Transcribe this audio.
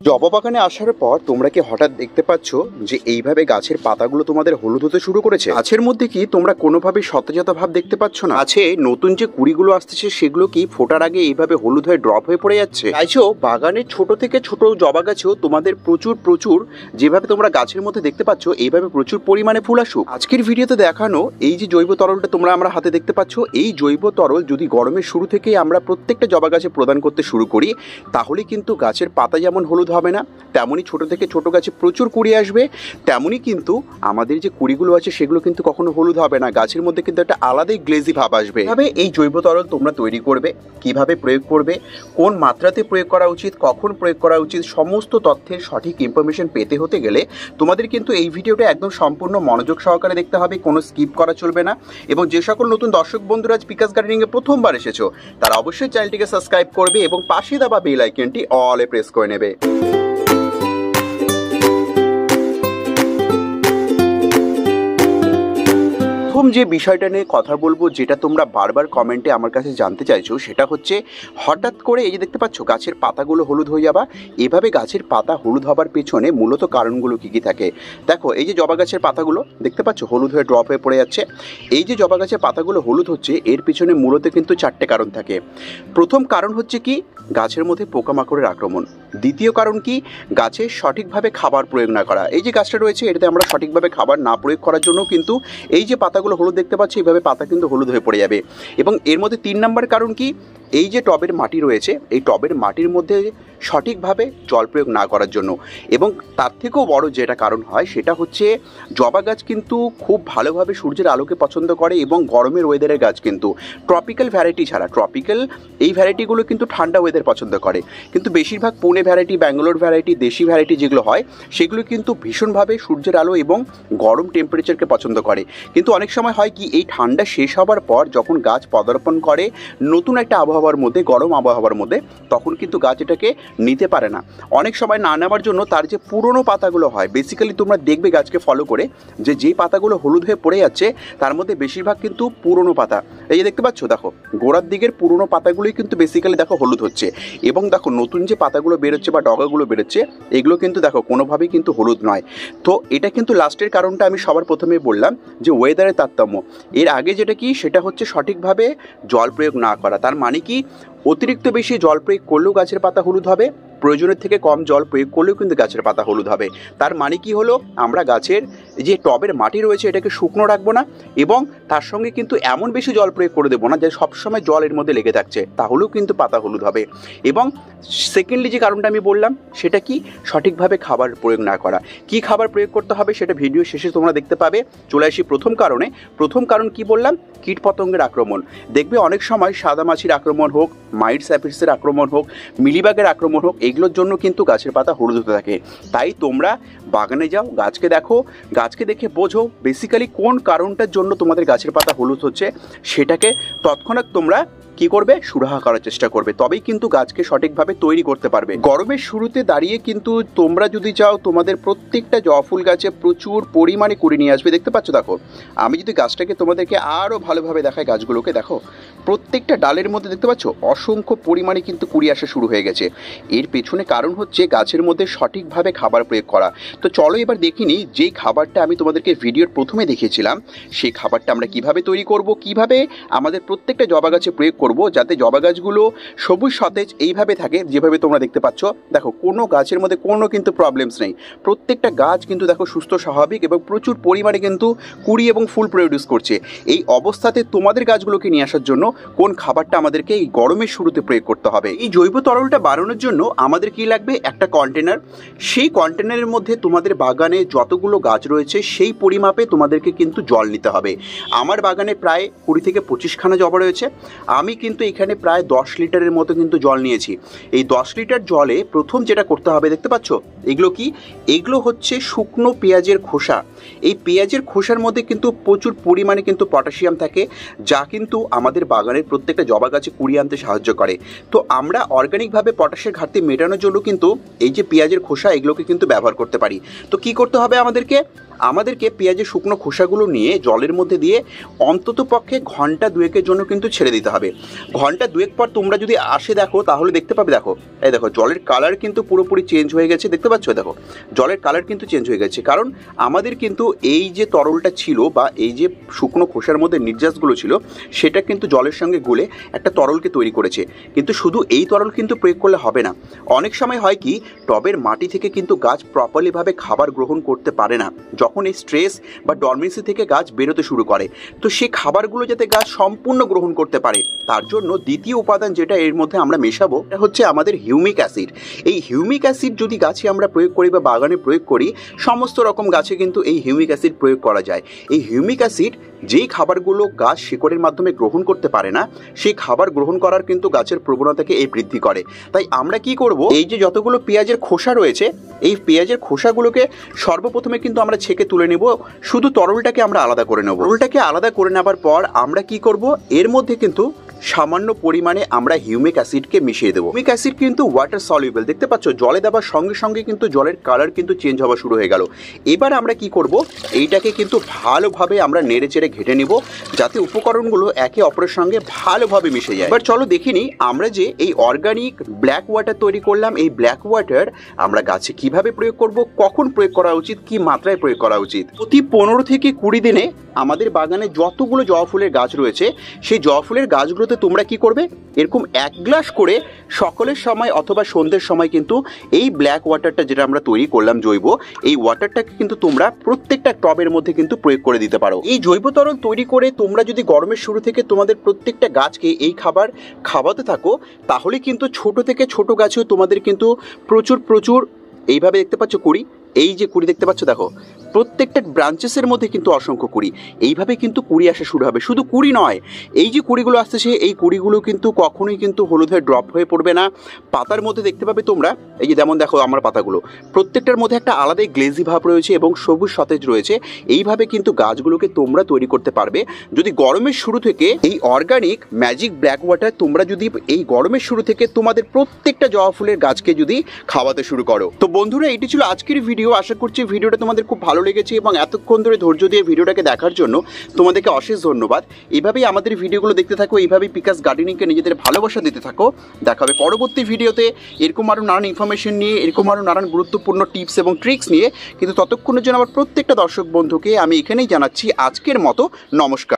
জবা বাগানে আসার পর তোমরা কি হঠাৎ দেখতে পাচ্ছ যে এইভাবে গাছের পাতাগুলো তোমাদের হলুদ হতে শুরু করেছে? গাছের মধ্যে কি তোমরা কোনোভাবে সতেজতা ভাব দেখতে পাচ্ছ না? আছে নতুন যে কুড়িগুলো আসতেছে সেগুলো কি ফোটার আগে এইভাবে হলুদ হয়ে ড্রপ হয়ে পড়ে যাচ্ছে? চাইছো বাগানের ছোট থেকে ছোট জবা গাছেও তোমাদের প্রচুর যেভাবে তোমরা গাছের মধ্যে দেখতে পাচ্ছ এইভাবে প্রচুর পরিমাণে ফুল আসুক। আজকের ভিডিওতে দেখানো এই যে জৈব তরলটা তোমরা আমরা হাতে দেখতে পাচ্ছ, এই জৈব তরল যদি গরমের শুরু থেকেই আমরা প্রত্যেকটা জবা গাছে প্রদান করতে শুরু করি তাহলে কিন্তু গাছের পাতা যেমন হলুদ হবে না, তেমনই ছোট থেকে ছোট গাছে প্রচুর কুড়ি আসবে, তেমনই কিন্তু আমাদের যে কুড়িগুলো আছে সেগুলো কিন্তু কখনো হলুদ হবে না, গাছের মধ্যে কিন্তু একটা আলাদাই গ্লেজি ভাব আসবে। কিভাবে এই জৈব তরল তোমরা তৈরি করবে, কিভাবে প্রয়োগ করবে, কোন মাত্রাতে প্রয়োগ করা উচিত, কখন প্রয়োগ করা উচিত, সমস্ত তথ্যের সঠিক ইনফরমেশন পেতে হতে গেলে তোমাদের কিন্তু এই ভিডিওটা একদম সম্পূর্ণ মনোযোগ সহকারে দেখতে হবে, কোনো স্কিপ করা চলবে না। এবং যে সকল নতুন দর্শক বন্ধুরা আজ পিকাস গার্ডেনিংয়ে প্রথমবার এসেছো তারা অবশ্যই চ্যানেলটিকে সাবস্ক্রাইব করবে এবং পাশে দেওয়া বেল আইকনটি অলে প্রেস করে নেবে। প্রথম যে বিষয়টা নিয়ে কথা বলবো, যেটা তোমরা বারবার কমেন্টে আমার কাছে জানতে চাইছো, সেটা হচ্ছে হঠাৎ করে এই যে দেখতে পাচ্ছ গাছের পাতাগুলো হলুদ হয়ে যাবা, এভাবে গাছের পাতা হলুদ হবার পেছনে মূলত কারণগুলো কী কী থাকে। দেখো এই যে জবা গাছের পাতাগুলো দেখতে পাচ্ছ হলুদ হয়ে ড্রপ হয়ে পড়ে যাচ্ছে, এই যে জবা গাছের পাতাগুলো হলুদ হচ্ছে এর পিছনে মূলত কিন্তু চারটে কারণ থাকে। প্রথম কারণ হচ্ছে কি গাছের মধ্যে পোকামাকড়ের আক্রমণ। দ্বিতীয় কারণ কি গাছে সঠিকভাবে খাবার প্রয়োগ না করা। এই যে গাছটা রয়েছে এটাতে আমরা সঠিকভাবে খাবার না প্রয়োগ করার জন্য কিন্তু এই যে পাতাগুলো হলুদ দেখতে পাচ্ছি এইভাবে পাতা কিন্তু হলুদ হয়ে পড়ে যাবে। এবং এর মধ্যে 3 নম্বর কারণ কি, এই যে টবের মাটি রয়েছে এই টবের মাটির মধ্যে সঠিকভাবে জল প্রয়োগ না করার জন্য। এবং তার থেকেও বড় যেটা কারণ হয় সেটা হচ্ছে জবা গাছ কিন্তু খুব ভালোভাবে সূর্যের আলোকে পছন্দ করে এবং গরমের ওয়েদারের গাছ কিন্তু ট্রপিক্যাল ভ্যারাইটি ছাড়া, ট্রপিক্যাল এই ভ্যারাইটিগুলো কিন্তু ঠান্ডা ওয়েদার পছন্দ করে, কিন্তু বেশিরভাগ পুনে ভ্যারাইটি, ব্যাঙ্গালোর ভ্যারাইটি, দেশি ভ্যারাইটি যেগুলো হয় সেগুলো কিন্তু ভীষণভাবে সূর্যের আলো এবং গরম টেম্পারেচারকে পছন্দ করে। কিন্তু অনেক সময় হয় কি এই ঠান্ডা শেষ হবার পর যখন গাছ পদার্পণ করে নতুন একটা আবহাওয়ার মধ্যে, গরম আবহাওয়ার মধ্যে, তখন কিন্তু গাছ এটাকে নিতে পারে না। অনেক সময় না নেওয়ার জন্য তার যে পুরনো পাতাগুলো হয়, বেসিক্যালি তোমরা দেখবে গাছকে ফলো করে যে যেই পাতাগুলো হলুদ হয়ে পড়ে যাচ্ছে তার মধ্যে বেশিরভাগ কিন্তু পুরনো পাতা। এই যে দেখতে পাচ্ছ দেখো গোড়ার দিকের পুরনো পাতাগুলোই কিন্তু বেসিক্যালি দেখো হলুদ হচ্ছে, এবং দেখো নতুন যে পাতাগুলো বেরোচ্ছে বা ডগাগুলো বেরোচ্ছে এগুলো কিন্তু দেখো কোনোভাবেই কিন্তু হলুদ নয়। তো এটা কিন্তু লাস্টের কারণটা আমি সবার প্রথমে বললাম যে ওয়েদারের তারতম্য। এর আগে যেটা কি সেটা হচ্ছে সঠিকভাবে জল প্রয়োগ না করা। তার মানে কি অতিরিক্ত বেশি জল প্রয়োগ করলেও গাছের পাতা হলুদ হবে, প্রয়োজনের থেকে কম জল প্রয়োগ করলেও কিন্তু গাছের পাতা হলুদ হবে। তার মানে কি হলো, আমরা গাছের যে টবের মাটি রয়েছে এটাকে শুকনো রাখবো না এবং তার সঙ্গে কিন্তু এমন বেশি জল প্রয়োগ করে দেবো না যে সবসময় জল এর মধ্যে লেগে থাকছে, তাহলেও কিন্তু পাতা হলুদ হবে। এবং সেকেন্ডলি যে কারণটা আমি বললাম সেটা কি সঠিকভাবে খাবার প্রয়োগ না করা। কি খাবার প্রয়োগ করতে হবে সেটা ভিডিও শেষে তোমরা দেখতে পাবে। চলে আসি প্রথম কারণে। প্রথম কারণ কি বললাম, কীট পতঙ্গের আক্রমণ। দেখবে অনেক সময় সাদা মাছির আক্রমণ হোক, মাইটস অ্যাপিডসের আক্রমণ হোক, মিলিবাগের আক্রমণ হোক, এগুলোর জন্য কিন্তু গাছের পাতা হলুদ হতে থাকে। তাই তোমরা বাগানে যাও, গাছকে দেখো, গাছকে দেখে বোঝো বেসিক্যালি কোন কারণটার জন্য তোমাদের গাছের পাতা হলুদ হচ্ছে, সেটাকে তৎক্ষণাৎ তোমরা কি করবে, সুরাহা করার চেষ্টা করবে, তবেই কিন্তু গাছকে সঠিকভাবে তৈরি করতে পারবে। গরমের শুরুতে দাঁড়িয়ে কিন্তু তোমরা যদি চাও তোমাদের প্রত্যেকটা জবা ফুল গাছে প্রচুর পরিমাণে কুড়ি নিয়ে আসবে। দেখতে পাচ্ছ দেখো আমি যদি গাছটাকে তোমাদেরকে আরও ভালোভাবে দেখাই, গাছগুলোকে দেখো প্রত্যেকটা ডালের মধ্যে দেখতে পাচ্ছ অসংখ্য পরিমাণে কিন্তু কুড়ি আসা শুরু হয়ে গেছে। এর পেছনে কারণ হচ্ছে গাছের মধ্যে সঠিকভাবে খাবার প্রয়োগ করা। তো চলো এবার দেখিনি যেই খাবারটা আমি তোমাদেরকে ভিডিওর প্রথমে দেখিয়েছিলাম সেই খাবারটা আমরা কিভাবে তৈরি করব, কিভাবে আমাদের প্রত্যেকটা জবা গাছে প্রয়োগ করব যাতে জবা গাছগুলো সবুজ সতেজ এইভাবে থাকে যেভাবে তোমরা দেখতে পাচ্ছ। দেখো কোনো গাছের মধ্যে কোনো কিন্তু প্রবলেমস নেই, প্রত্যেকটা গাছ কিন্তু দেখো সুস্থ স্বাভাবিক এবং প্রচুর পরিমাণে কিন্তু কুড়ি এবং ফুল প্রডিউস করছে। এই অবস্থাতে তোমাদের গাছগুলোকে নিয়ে আসার জন্য কোন খাবারটা আমাদেরকে এই গরমের শুরুতে প্রয়োগ করতে হবে। এই জৈব তরলটা বানানোর জন্য আমাদের কি লাগবে, একটা কন্টেনার। সেই কন্টেনারের মধ্যে তোমাদের বাগানে যতগুলো গাছ রয়েছে সেই পরিমাপে তোমাদেরকে কিন্তু জল নিতে হবে। আমার বাগানে প্রায় 20 থেকে 25 খানা জবা রয়েছে, আমি কিন্তু এখানে প্রায় 10 লিটারের মতো কিন্তু জল নিয়েছি। এই 10 লিটার জলে প্রথম যেটা করতে হবে দেখতে পাচ্ছ এগুলো কি, এগুলো হচ্ছে শুকনো পেঁয়াজের খোসা। এই পেঁয়াজের খোসার মধ্যে কিন্তু প্রচুর পরিমাণে কিন্তু পটাশিয়াম থাকে, যা কিন্তু আমাদের বাগানের প্রত্যেকটা জবা গাছে কুড়ি আনতে সাহায্য করে। তো আমরা অর্গানিকভাবে পটাশের ঘাটতি মেটানোর জন্য কিন্তু এই যে পেঁয়াজের খোসা এগুলোকে কিন্তু ব্যবহার করতে পারি। তো কি করতে হবে আমাদেরকে, আমাদেরকে পেঁয়াজের শুকনো খোসাগুলো নিয়ে জলের মধ্যে দিয়ে অন্তত পক্ষে ঘন্টা 2-এর জন্য কিন্তু ছেড়ে দিতে হবে। ঘন্টা 2 পর তোমরা যদি আসে দেখো তাহলে দেখতে পাবে, দেখো এই দেখো জলের কালার কিন্তু পুরোপুরি চেঞ্জ হয়ে গেছে, দেখতে পাচ্ছ? দেখো জলের কালার কিন্তু চেঞ্জ হয়ে গেছে, কারণ আমাদের কিন্তু এই যে তরলটা ছিল বা এই যে শুকনো খোসার মধ্যে নির্যাসগুলো ছিল সেটা কিন্তু জলের সঙ্গে গুলে একটা তরলকে তৈরি করেছে। কিন্তু শুধু এই তরল কিন্তু প্রয়োগ করলে হবে না, অনেক সময় হয় কি টবের মাটি থেকে কিন্তু গাছ প্রপারলিভাবে খাবার গ্রহণ করতে পারে না। যখন এই স্ট্রেস বা ডরমেন্সি থেকে গাছ বেরোতে শুরু করে, তো সেই খাবারগুলো যাতে গাছ সম্পূর্ণ গ্রহণ করতে পারে তার জন্য দ্বিতীয় উপাদান যেটা এর মধ্যে আমরা মেশাবো এটা হচ্ছে আমাদের হিউমিক অ্যাসিড। এই হিউমিক অ্যাসিড যদি গাছে আমরা প্রয়োগ করি বা বাগানে প্রয়োগ করি, সমস্ত রকম গাছে কিন্তু এই হিউমিক অ্যাসিড প্রয়োগ করা যায়। এই হিউমিক অ্যাসিড যেই খাবারগুলো গাছ শিকড়ের মাধ্যমে গ্রহণ করতে পারে না, সেই খাবার গ্রহণ করার কিন্তু গাছের প্রবণতাকে এই বৃদ্ধি করে। তাই আমরা কি করব, এই যে যতগুলো পেঁয়াজের খোসা রয়েছে এই পেঁয়াজের খোসাগুলোকে সর্বপ্রথমে কিন্তু আমরা ছেঁকে তুলে নেব, শুধু তরলটাকে আমরা আলাদা করে নেব। তরলটাকে আলাদা করে নেবার পর আমরা কি করব, এর মধ্যে কিন্তু সামান্য পরিমাণে আমরা হিউমিক অ্যাসিডকে মিশিয়ে দেবো। হিউমিক অ্যাসিড কিন্তু ওয়াটার সলিউবল, দেখতে পাচ্ছ জলে দেওয়ার সঙ্গে সঙ্গে কিন্তু জলের কালার কিন্তু চেঞ্জ হওয়া শুরু হয়ে গেল। এবার আমরা কি করব, এইটাকে কিন্তু ভালোভাবে আমরা নেড়ে চেড়ে ঘেটে নিব যাতে উপকরণগুলো একে অপরের সঙ্গে ভালোভাবে মিশে যায়। এবার চলো দেখে নিই আমরা যে এই অর্গানিক ব্ল্যাক ওয়াটার তৈরি করলাম, এই ব্ল্যাক ওয়াটার আমরা গাছে কিভাবে প্রয়োগ করব, কখন প্রয়োগ করা উচিত, কি মাত্রায় প্রয়োগ করা উচিত। প্রতি 15 থেকে 20 দিনে আমাদের বাগানে যতগুলো জবা ফুলের গাছ রয়েছে সেই জবা ফুলের গাছগুলোতে তোমরা কি করবে, এরকম 1 গ্লাস করে সকালের সময় অথবা সন্ধ্যের সময় কিন্তু এই ব্ল্যাক ওয়াটারটা যেটা আমরা তৈরি করলাম জৈব, এই ওয়াটারটাকে কিন্তু তোমরা প্রত্যেকটা টবের মধ্যে কিন্তু প্রয়োগ করে দিতে পারো। এই জৈব তরল তৈরি করে তোমরা যদি গরমের শুরু থেকে তোমাদের প্রত্যেকটা গাছকে এই খাবার খাওয়াতে থাকো, তাহলে কিন্তু ছোট থেকে ছোট গাছেও তোমাদের কিন্তু প্রচুর এইভাবে দেখতে পাচ্ছ কুড়ি, এই যে কুড়ি দেখতে পাচ্ছ, দেখো প্রত্যেকটা ব্রাঞ্চেসের মধ্যে কিন্তু অসংখ্য কুড়ি, এইভাবে কিন্তু কুড়ি আসা শুরু হবে। শুধু কুড়ি নয়, এই যে কুড়িগুলো আসতেছে এই কুড়িগুলো কিন্তু কখনোই কিন্তু হলুদ হয়ে ড্রপ হয়ে পড়বে না। পাতার মধ্যে দেখতে পাবে তোমরা, এই যে যেমন দেখো আমার পাতাগুলো প্রত্যেকটার মধ্যে একটা আলাদাই গ্লেজি ভাব রয়েছে এবং সবুজ সতেজ রয়েছে। এইভাবে কিন্তু গাছগুলোকে তোমরা তৈরি করতে পারবে যদি গরমের শুরু থেকে এই অর্গানিক ম্যাজিক ব্ল্যাক ওয়াটার তোমরা যদি এই গরমের শুরু থেকে তোমাদের প্রত্যেকটা জবা ফুলের গাছকে যদি খাওয়াতে শুরু করো। তো বন্ধুরা, এটি ছিল আজকের ভিডিও। আশা করছি ভিডিওটা তোমাদের খুব ভালো লেগেছে এবং এতক্ষণ ধরে ধৈর্য দিয়ে ভিডিওটাকে দেখার জন্য তোমাদেরকে অশেষ ধন্যবাদ। এইভাবেই আমাদের ভিডিওগুলো দেখতে থাকো, এইভাবেই পিকাস গার্ডেনিংকে নিজেদের ভালোবাসা দিতে থাকো। দেখা হবে পরবর্তী ভিডিওতে এরকম আরও নানান ইনফরমেশন নিয়ে, এরকম আরও নানান গুরুত্বপূর্ণ টিপস এবং ট্রিক্স নিয়ে। কিন্তু ততক্ষণের জন্য আমার প্রত্যেকটা দর্শক বন্ধুকে আমি এখানেই জানাচ্ছি আজকের মতো নমস্কার।